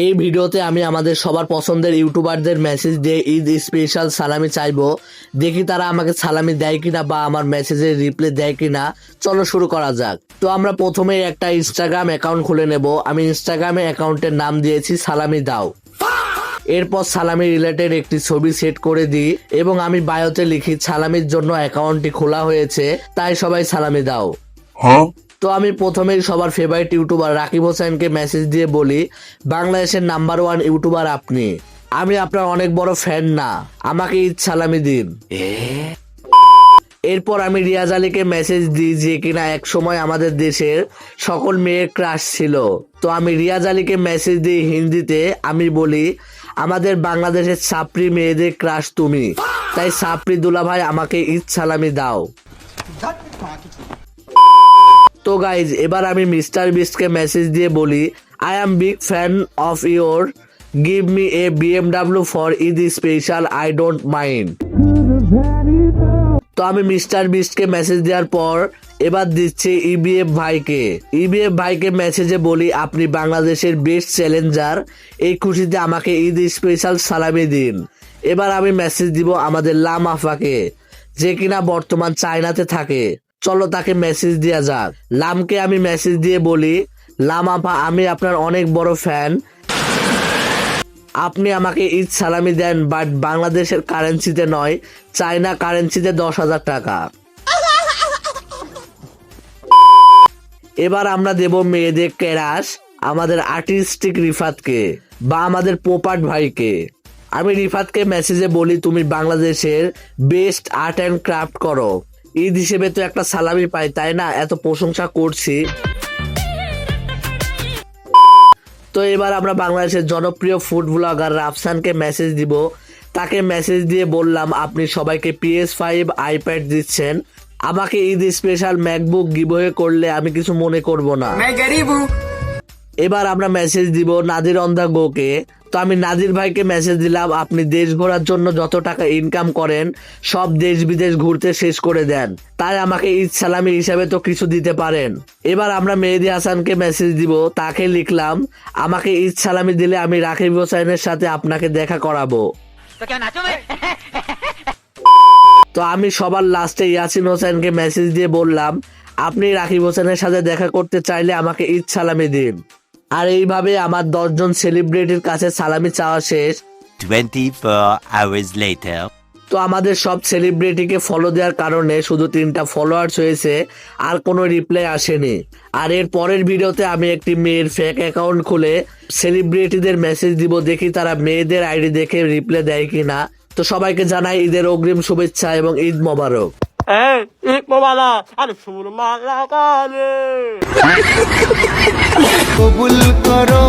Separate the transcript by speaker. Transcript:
Speaker 1: এই ভিডিওতে আমি আমাদের সবার পছন্দের ইউটিউবারদের মেসেজ দিয়ে ঈদ স্পেশাল সালামি চাইবো। দেখি তারা আমাকে সালামি দেয় কিনা বা আমার মেসেজের রিপ্লাই দেয় কিনা। চলো শুরু করা যাক। তো আমরা প্রথমেই একটা ইনস্টাগ্রাম অ্যাকাউন্ট খুলে নেব। আমি ইনস্টাগ্রামে অ্যাকাউন্টের নাম দিয়েছি সালামি দাও। এরপর সালামি রিলেটেড একটি ছবি সেট করে দিই এবং আমি বায়োতে লিখি সালামির জন্য অ্যাকাউন্টটি খোলা হয়েছে, তাই সবাই সালামি দাও। তো আমি প্রথমেই সবার ফেভারিট ইউটিউবার রাকিব হোসেনকে মেসেজ দিয়ে বলি, বাংলাদেশের নাম্বার 1 ইউটিউবার আপনি, আমি আপনার অনেক বড় ফ্যান না, আমাকে ঈদ সালামি দিন। এরপর আমি রিয়াজ আলীকে মেসেজ দিই যে কিনা এক সময় আমাদের দেশের সকল মেয়ের ক্রাশ ছিল। তো আমি রিয়াজ আলীকে মেসেজ দিই হিন্দিতে। আমি বলি, আমাদের বাংলাদেশের সাপ্রি মেয়েদের ক্রাশ তুমি, তাই সাপ্রি দুলাভাই আমাকে ঈদ সালামি দাও। তো গাইজ, এবার আমি মিস্টার বিস্টকে মেসেজ দিয়ে বলি, I am big fan of your, give me a BMW for Eid special, I don't mind. তো আমি মিস্টার বিস্টকে মেসেজ দেওয়ার পর এবার দিচ্ছি EBF ভাইকে। EBF ভাইকে মেসেজে বলি, আপনি বাংলাদেশের বেস্ট চ্যালেঞ্জার, এই খুশিতে আমাকে ঈদ স্পেশাল সালামি দিন। এবার আমি মেসেজ দিব আমাদের লাম আফাকে, যে কিনা বর্তমান চায়নাতে থাকে। চলো তাকে মেসেজ দেওয়া যাক। লামকে আমি মেসেজ দিয়ে বলি, লাম আপা, আমি আপনার অনেক বড় ফ্যান, আপনি আমাকে ঈদ সালামি দেন, বাট বাংলাদেশের কারেন্সিতে নয়, চায়না কারেন্সিতে 10,000 টাকা। এবার আমরা দেব মেয়েদের ক্যারাশ আমাদের আর্টিস্টিক রিফাতকে বা আমাদের পোপাট ভাইকে। আমি রিফাতকে মেসেজে বলি, তুমি বাংলাদেশের বেস্ট আর্ট অ্যান্ড ক্রাফট করো, ঈদ হিসেবে তো একটা সালামি পাই, তাই না? এত প্রশংসা করছি। তো এবার আমরা বাংলাদেশের জনপ্রিয় ফুড ব্লগার রাফসানকে মেসেজ দিব। তাকে মেসেজ দিয়ে বললাম, আপনি সবাইকে PS5 আইপ্যাড দিচ্ছেন, আমাকে ঈদ স্পেশাল ম্যাকবুক গিভওয়ে করলে আমি কিছু মনে করব না। এবার আমরা মেসেজ দিব নাদির অন দা গোকে। তো আমি নাদির ভাইকে মেসেজ দিলাম, আপনি দেশ ঘোরার জন্য যত টাকা ইনকাম করেন সব দেশ বিদেশ ঘুরতে শেষ করে দেন, তাই আমাকে ঈদ সালামি হিসাবে তো কিছু দিতে পারেন। এবার আমরা মেহেদি হাসানকে মেসেজ দিব। তাকে লিখলাম, আমাকে ঈদ সালামি দিলে আমি রাকিব হোসেনের সাথে আপনাকে দেখা করাবো। তো আমি সবার লাস্টে ইয়াসিন হোসেনকে মেসেজ দিয়ে বললাম, আপনি রাকিব হোসেনের সাথে দেখা করতে চাইলে আমাকে ঈদ সালামি দিন। আর এইভাবে আমার 10 জন সেলিব্রিটির কাছে সালামি চাওয়া শেষ।
Speaker 2: 24 hours later.
Speaker 1: তো আমাদের সব সেলিব্রিটিকে ফলো দেওয়ার কারণে শুধু 3টা ফলোয়ার্স হয়েছে, আর কোনো রিপ্লাই আসেনি। আর এর পরের ভিডিওতে আমি একটি মেয়ের ফেক অ্যাকাউন্ট খুলে সেলিব্রিটিদের মেসেজ দিব, দেখি তারা মেয়েদের আইডি দেখে রিপ্লাই দেয় কিনা। তো সবাইকে জানাই ঈদের অগ্রিম শুভেচ্ছা এবং ঈদ মোবারক।
Speaker 3: ঈদ মোবারক, আরে ফুল মালা করে
Speaker 4: কবুল করো